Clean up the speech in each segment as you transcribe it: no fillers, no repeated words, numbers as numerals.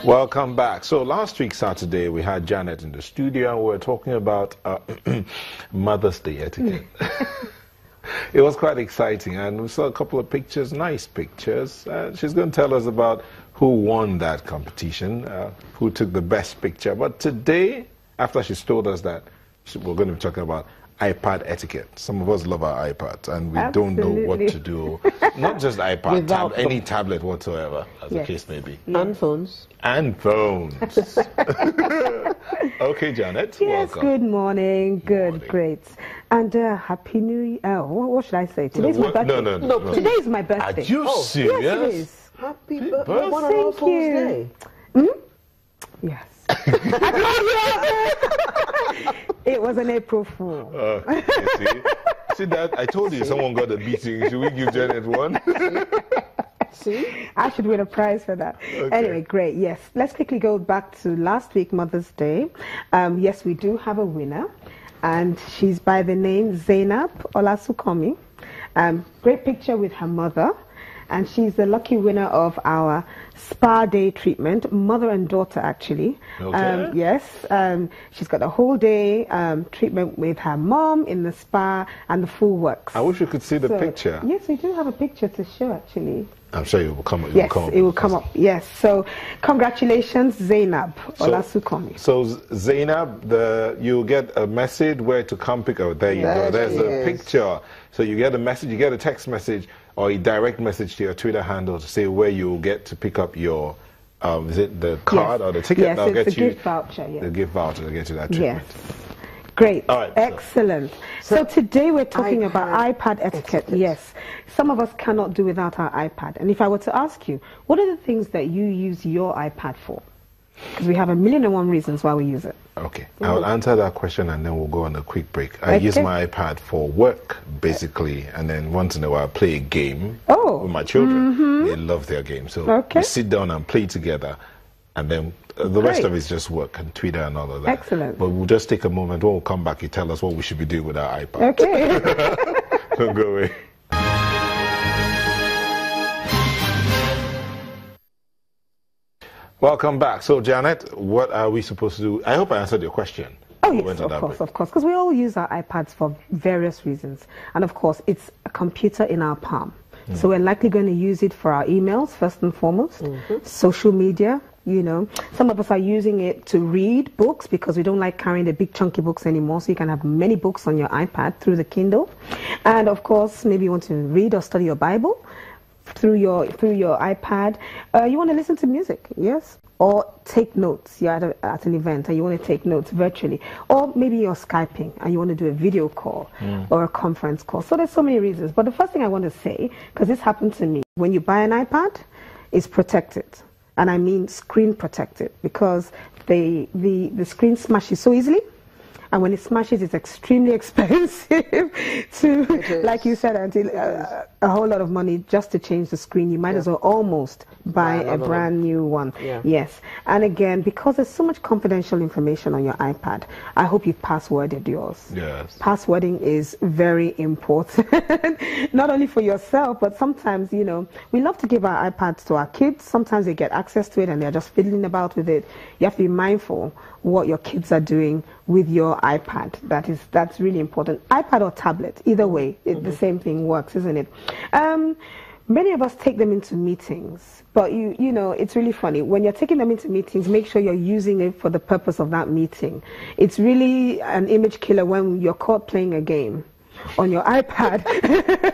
Welcome back. So last week, Saturday, we had Janet in the studio and we were talking about Mother's Day etiquette. It was quite exciting and we saw a couple of pictures, nice pictures. She's going to tell us about who won that competition, who took the best picture. But today, after she's told us that, we're going to be talking about iPad etiquette. Some of us love our iPads and we don't know what to do. Not just iPad, any tablet whatsoever, as the case may be. And phones. And phones. Okay, Janet, yes, welcome. Good morning. Great. And Happy New Year. What should I say? Today's my birthday. No. Today is my birthday. Are you serious? Yes, it is. Happy birthday. Thank you. Yes. It was an April Fool. See that? I told you someone got a beating. Should we give Janet one? See? I should win a prize for that. Okay. Anyway, great. Yes. Let's quickly go back to last week, Mother's Day. Yes, we do have a winner. And she's by the name Zainab Olasukomi. Great picture with her mother. And she's the lucky winner of our spa day treatment, mother and daughter actually. Okay. Yes, she's got a whole day treatment with her mom in the spa and the full works. I wish you could see the picture. Yes, we do have a picture to show actually. I'm sure it will come up. Yes, it will come up. Yes, so congratulations, Zainab Olasukomi. So Zainab, you get a message where to come pick up. There you go. There's a picture. So you get a message, you get a text message or a direct message to your Twitter handle to say where you'll get to pick up your, is it the card or the ticket? Yes, that'll it's get you gift voucher. Yes. The gift voucher to get you that treatment. Yes. Great. All right, excellent. So today we're talking about iPad etiquette. Yes. Some of us cannot do without our iPad. And if I were to ask you, what are the things that you use your iPad for? Because we have 1,000,001 reasons why we use it. Okay. I will answer that question and then we'll go on a quick break. I use my iPad for work, basically, and then once in a while I play a game with my children. They love their game. So we sit down and play together. And then the rest of it is just work and Twitter and all of that. Excellent. But we'll just take a moment. When we'll come back, you tell us what we should be doing with our iPad. Okay. Don't go away. Welcome back. So, Janet, what are we supposed to do? I hope I answered your question. Oh, yes, of course. Because we all use our iPads for various reasons. And, of course, it's a computer in our palm. So we're likely going to use it for our emails, first and foremost, social media. You know, some of us are using it to read books because we don't like carrying the big chunky books anymore. So you can have many books on your iPad through the Kindle. And of course, maybe you want to read or study your Bible through your iPad. You want to listen to music, yes? Or take notes. You're at an event and you want to take notes virtually. Or maybe you're Skyping and you want to do a video call or a conference call. So there's so many reasons. But the first thing I want to say, because this happened to me, when you buy an iPad, it's protected. And I mean screen protected because the screen smashes so easily. And when it smashes, it's extremely expensive to, like you said, until a whole lot of money just to change the screen. You might as well almost buy a brand new one. Yes. And again, because there's so much confidential information on your iPad, I hope you've passworded yours. Yes. Passwording is very important, not only for yourself, but sometimes, you know, we love to give our iPads to our kids. Sometimes they get access to it and they're just fiddling about with it. You have to be mindful what your kids are doing with your iPad. That's really important. iPad or tablet, either way, the same thing works, isn't it? Many of us take them into meetings, but you know, it's really funny. When you're taking them into meetings, make sure you're using it for the purpose of that meeting. It's really an image killer when you're caught playing a game on your iPad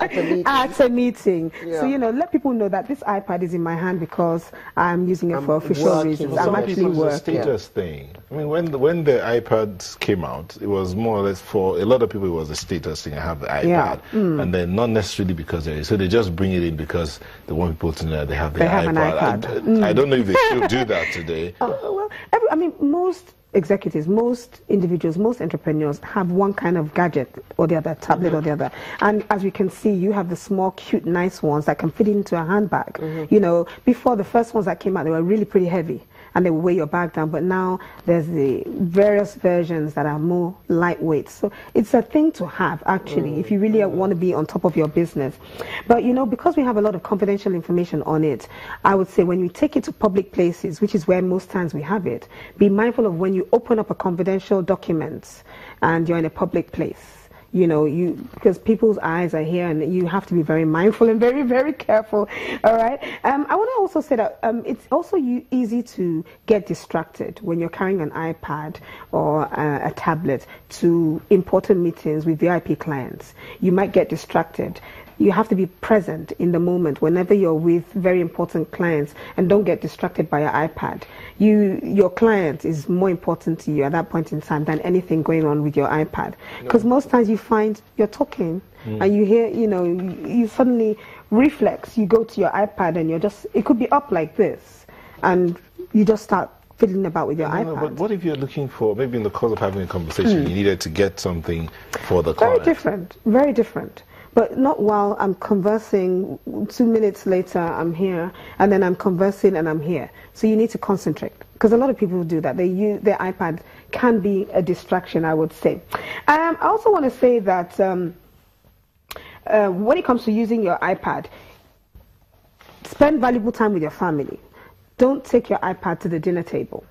at a meeting. So, you know, let people know that this iPad is in my hand because I'm using it for official reasons. I'm actually working. It's a status thing. I mean, when the iPads came out, it was more or less for a lot of people, it was a status thing. I have the iPad. And then not necessarily because so they just bring it in because they want people to know that they have the iPad. I don't know if they still do that today. Well, I mean, most executives, most individuals, most entrepreneurs have one kind of gadget or the other, tablet or the other. And as we can see, you have the small, cute, nice ones that can fit into a handbag. You know, before the first ones that came out, they were really pretty heavy. and they will weigh your bag down. But now there's the various versions that are more lightweight. So it's a thing to have, actually, if you really want to be on top of your business. But, you know, because we have a lot of confidential information on it, I would say when you take it to public places, which is where most times we have it, be mindful of when you open up a confidential document and you're in a public place. You know, because people's eyes are here, and you have to be very mindful and very, very careful. All right. I want to also say that it's also easy to get distracted when you're carrying an iPad or a tablet to important meetings with VIP clients. You might get distracted. You have to be present in the moment whenever you're with very important clients, and don't get distracted by your iPad. Your client is more important to you at that point in time than anything going on with your iPad. Because most times you find you're talking and you hear, you know, you suddenly reflex, you go to your iPad and it could be up like this, and you just start fiddling about with your iPad. But what if you're looking for, maybe in the course of having a conversation, you needed to get something for the client? Very different. But not while I'm conversing. 2 minutes later, I'm here, and then I'm conversing and I'm here. So you need to concentrate, because a lot of people do that. They use their iPad, can be a distraction, I would say. I also want to say that when it comes to using your iPad, spend valuable time with your family. Don't take your iPad to the dinner table.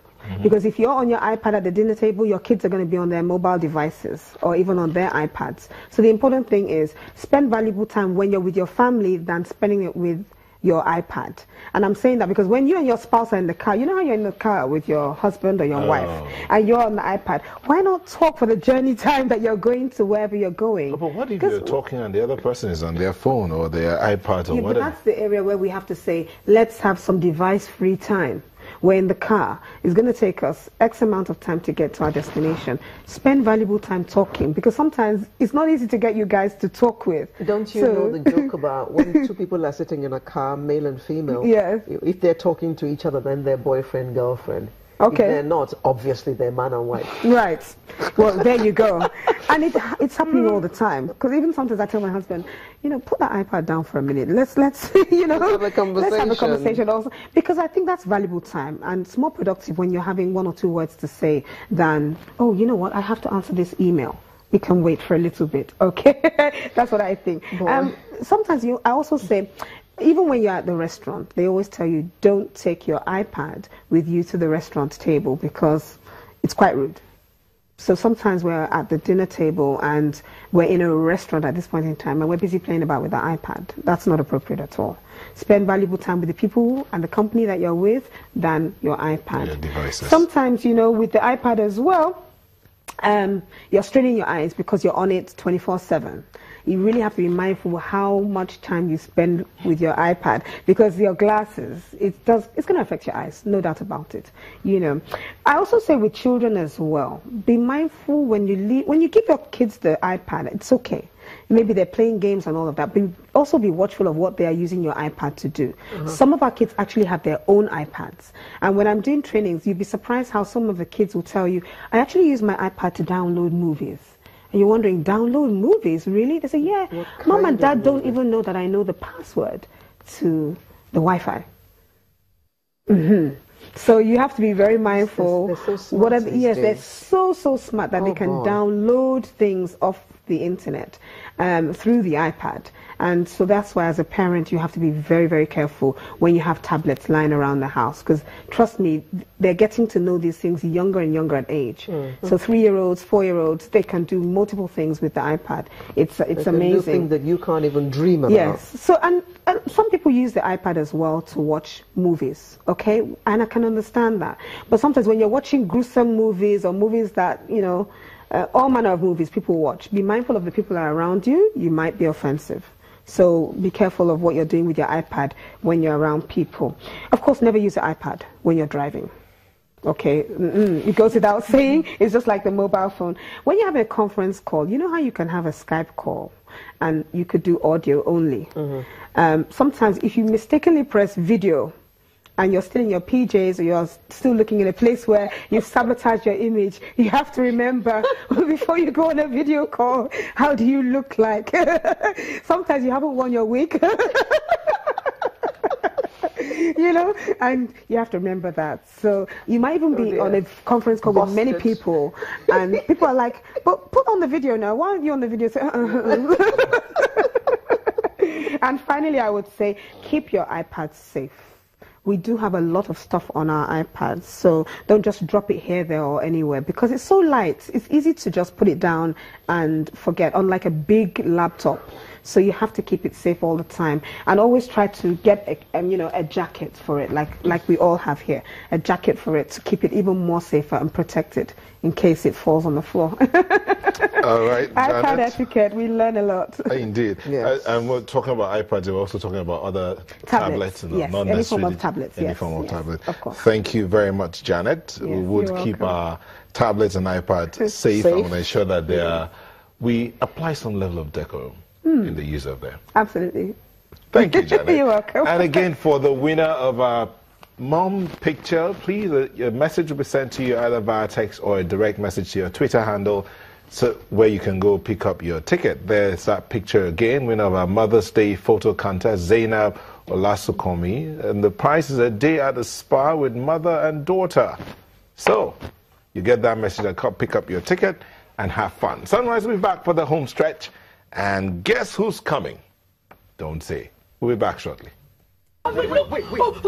Because if you're on your iPad at the dinner table, your kids are going to be on their mobile devices or even on their iPads. So the important thing is spend valuable time when you're with your family than spending it with your iPad. And I'm saying that because when you and your spouse are in the car, you know how you're in the car with your husband or your wife, and you're on the iPad, why not talk for the journey time that you're going to wherever you're going? But what if you're talking and the other person is on their phone or their iPad or whatever? But that's the area where we have to say, let's have some device-free time. We're in the car. It's going to take us X amount of time to get to our destination. Spend valuable time talking, because sometimes it's not easy to get you guys to talk with. Don't you know the joke about when two people are sitting in a car, male and female? Yes. If they're talking to each other, then they're boyfriend, girlfriend. Okay. If they're not, obviously they're man and wife. Right. Well, there you go. And it's happening all the time. Because even sometimes I tell my husband, you know, put that iPad down for a minute. Let's you know, let's have a conversation. Let's have a conversation also. Because I think that's valuable time, and it's more productive when you're having 1 or 2 words to say than, oh, you know what, I have to answer this email. We can wait for a little bit. Okay. That's what I think. Sometimes I also say, even when you're at the restaurant, they always tell you, don't take your iPad with you to the restaurant table, because it's quite rude. So sometimes we're at the dinner table and we're in a restaurant at this point in time and we're busy playing about with the iPad. That's not appropriate at all. Spend valuable time with the people and the company that you're with than your iPad. Your devices. Sometimes, you know, with the iPad as well, you're straining your eyes because you're on it 24/7. You really have to be mindful how much time you spend with your iPad, because your glasses, it's going to affect your eyes, no doubt about it. You know, I also say with children as well, be mindful when you give your kids the iPad. It's okay. Maybe they're playing games and all of that, but also be watchful of what they are using your iPad to do. Some of our kids actually have their own iPads. And when I'm doing trainings, you'd be surprised how some of the kids will tell you, I actually use my iPad to download movies. And you're wondering, download movies, really? They say, yeah, Mom and Dad don't even know that I know the password to the Wi-Fi. So you have to be very mindful. They're so smart these days. They're so smart that they can download things off the internet through the iPad. And so that's why as a parent you have to be very, very careful when you have tablets lying around the house, because trust me, they're getting to know these things younger and younger at age. So 3-year-olds, 4-year-olds, they can do multiple things with the iPad. It's amazing. Things that you can't even dream about. Yes. So and some people use the iPad as well to watch movies, okay? And I can understand that. But sometimes when you're watching gruesome movies or movies that, you know, all manner of movies people watch, be mindful of the people that are around you. You might be offensive. So be careful of what you're doing with your iPad when you're around people. Of course, never use the iPad when you're driving. Okay, it goes without saying. It's just like the mobile phone. When you have a conference call, you know how you can have a Skype call and you could do audio only. Sometimes if you mistakenly press video and you're still in your PJs or you're still looking in a place where you've sabotaged your image, you have to remember before you go on a video call, how do you look like? Sometimes you haven't worn your wig. You know, and you have to remember that. So you might even be on a conference call with many people, and people are like, "But put on the video now. Why aren't you on the video?" And finally, I would say, keep your iPad safe. We do have a lot of stuff on our iPads, so don't just drop it here, there, or anywhere, because it's so light. It's easy to just put it down and forget, unlike a big laptop. So you have to keep it safe all the time, and always try to get a jacket for it, like we all have here, a jacket for it to keep it even more safer and protected in case it falls on the floor. All right, iPad etiquette, we learn a lot. Indeed. Yes. And we're talking about iPads, we're also talking about other tablets. Yes, not any form of tablets. Any form of tablet. Of course. Thank you very much, Janet. Yes, we would keep our tablets and iPads safe and we'll ensure that we apply some level of decorum in the use of them. Absolutely. Thank you, Janet. You're welcome. And again, for the winner of our mom picture, please, a message will be sent to you either via text or a direct message to your Twitter handle, so where you can go pick up your ticket. There's that picture again, winner of our Mother's Day photo contest, Zainab Olasukomi, and the prize is a day at the spa with mother and daughter. So, you get that message and pick up your ticket and have fun. Sunrise will be back for the home stretch, and guess who's coming? Don't say. We'll be back shortly. Wait.